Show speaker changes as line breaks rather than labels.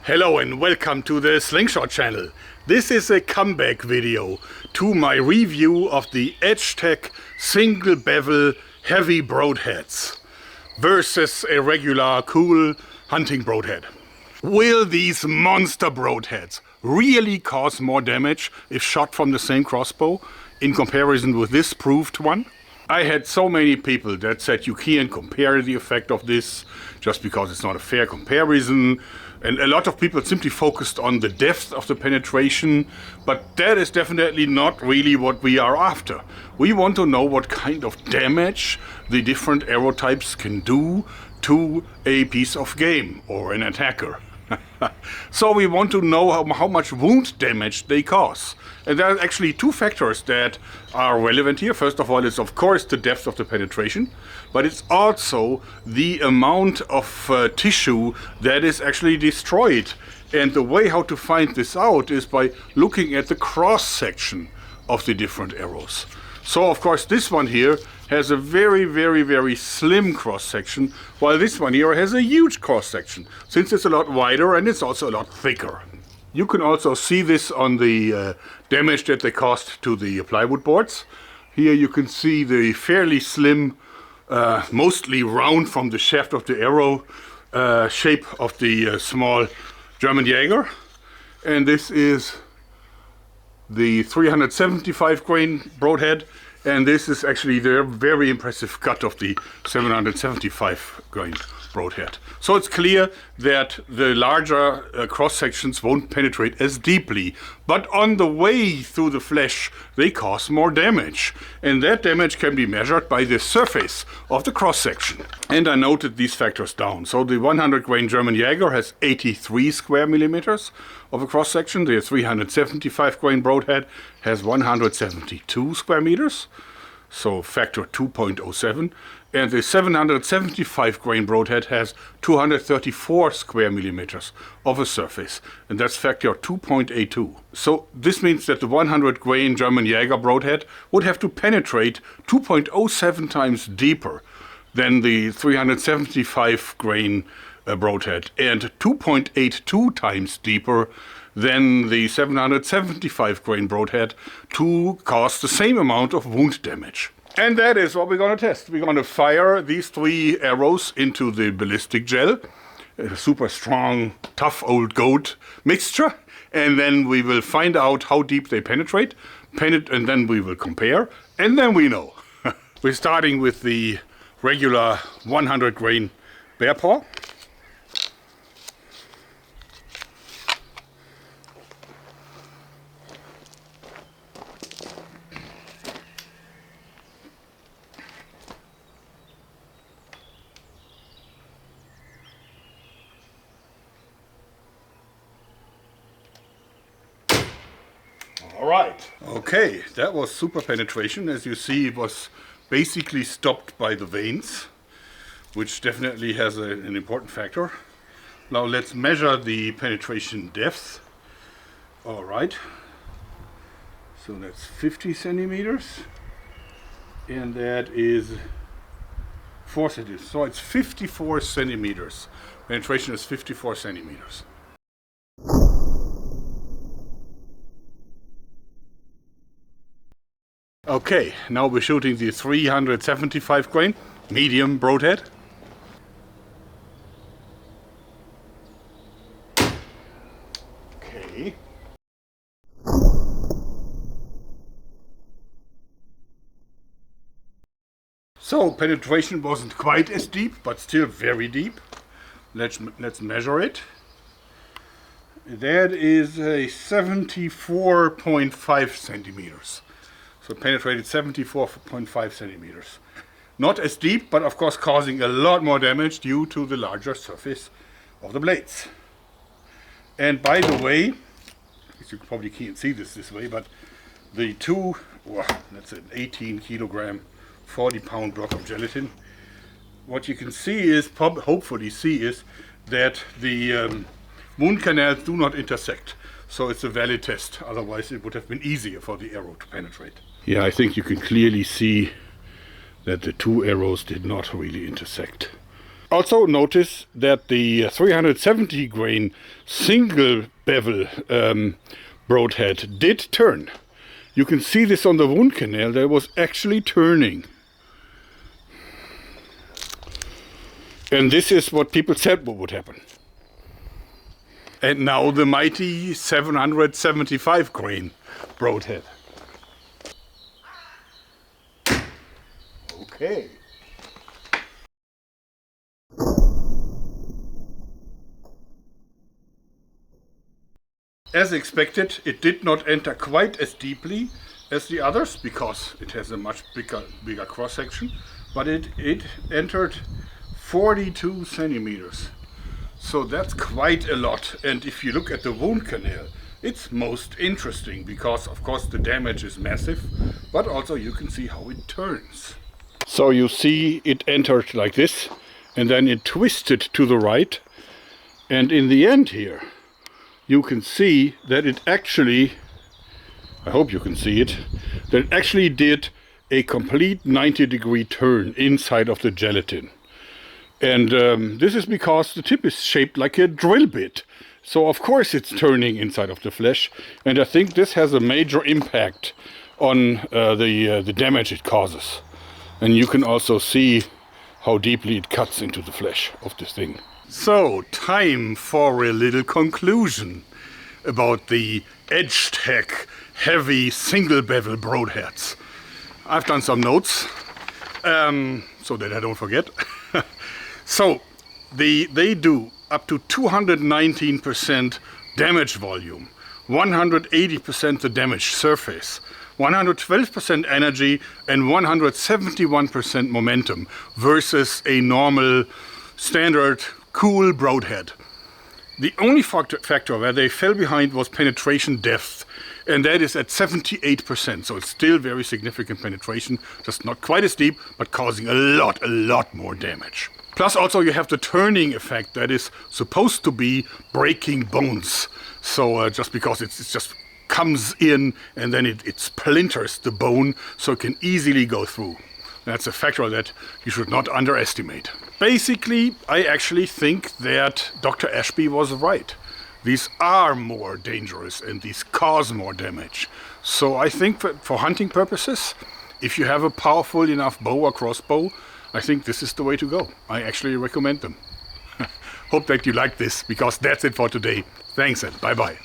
Hello and welcome to the Slingshot channel. This is a comeback video to my review of the Edgetac single bevel heavy broadheads versus a regular cool hunting broadhead. Will these monster broadheads really cause more damage if shot from the same crossbow in comparison with this proved one? I had so many people that said you can't compare the effect of this just because it's not a fair comparison. And a lot of people simply focused on the depth of the penetration, but that is definitely not really what we are after. We want to know what kind of damage the different arrow types can do to a piece of game or an attacker. So we want to know how much wound damage they cause. And there are actually two factors that are relevant here. First of all, it's of course the depth of the penetration, but it's also the amount of tissue that is actually destroyed. And the way how to find this out is by looking at the cross-section of the different arrows. So of course this one here has a very slim cross-section, while this one here has a huge cross-section, since it's a lot wider and it's also a lot thicker. You can also see this on the damage that they caused to the plywood boards. Here you can see the fairly slim, mostly round from the shaft of the arrow, shape of the small German Jäger. And this is the 375 grain broadhead, and this is actually the very impressive cut of the 775 grain broadhead. So it's clear that the larger cross sections won't penetrate as deeply, but on the way through the flesh they cause more damage, and that damage can be measured by the surface of the cross section. And I noted these factors down. So the 100 grain German Jäger has 83 square millimeters of a cross section. The 375 grain broadhead has 172 square meters, so factor 2.07. And the 775 grain broadhead has 234 square millimeters of a surface, and that's factor 2.82. So this means that the 100 grain German Jäger broadhead would have to penetrate 2.07 times deeper than the 375 grain broadhead, and 2.82 times deeper than the 775 grain broadhead to cause the same amount of wound damage. And that is what we're going to test. We're going to fire these three arrows into the ballistic gel, a super strong, tough old goat mixture, and then we will find out how deep they penetrate, and then we will compare, and then we know. We're starting with the regular 100 grain bear paw. All right. Okay, that was super penetration. As you see, it was basically stopped by the veins, which definitely has an important factor. Now let's measure the penetration depth. All right. So that's 50 centimeters, and that is 4 centimeters. So it's 54 centimeters. Penetration is 54 centimeters. Okay, now we're shooting the 375 grain medium broadhead. Okay. So penetration wasn't quite as deep, but still very deep. Let's measure it. That is a 74.5 centimeters. So penetrated 74.5 centimeters. Not as deep, but of course causing a lot more damage due to the larger surface of the blades. And by the way, you probably can't see this way, but the that's an 18 kilogram, 40 pound block of gelatin. What you can see is, hopefully see, is that the wound canals do not intersect. So it's a valid test, otherwise it would have been easier for the arrow to penetrate. Yeah, I think you can clearly see that the two arrows did not really intersect. Also notice that the 370 grain single bevel broadhead did turn. You can see this on the wound canal, that it was actually turning. And this is what people said what would happen. And now the mighty 775 grain broadhead. Okay. As expected, it did not enter quite as deeply as the others because it has a much bigger cross section, but it entered 42 centimeters. So that's quite a lot. And if you look at the wound canal, it's most interesting because of course the damage is massive, but also you can see how it turns. So you see it entered like this and then it twisted to the right, and in the end here you can see that it actually, I hope you can see it, that it actually did a complete 90-degree turn inside of the gelatin. And this is because the tip is shaped like a drill bit. So of course it's turning inside of the flesh. And I think this has a major impact on the damage it causes. And you can also see how deeply it cuts into the flesh of this thing. So, time for a little conclusion about the Edgetac heavy single bevel broadheads. I've done some notes, so that I don't forget. So, they do up to 219% damage volume, 180% the damage surface, 112% energy and 171% momentum versus a normal standard cool broadhead. The only factor where they fell behind was penetration depth, and that is at 78%, so it's still very significant penetration, just not quite as deep, but causing a lot more damage. Plus also you have the turning effect that is supposed to be breaking bones. So just because it just comes in and then it splinters the bone, so it can easily go through. That's a factor that you should not underestimate. Basically, I actually think that Dr. Ashby was right. These are more dangerous and these cause more damage. So I think for hunting purposes, if you have a powerful enough bow or crossbow, I think this is the way to go. I actually recommend them. Hope that you like this, because that's it for today. Thanks and bye-bye.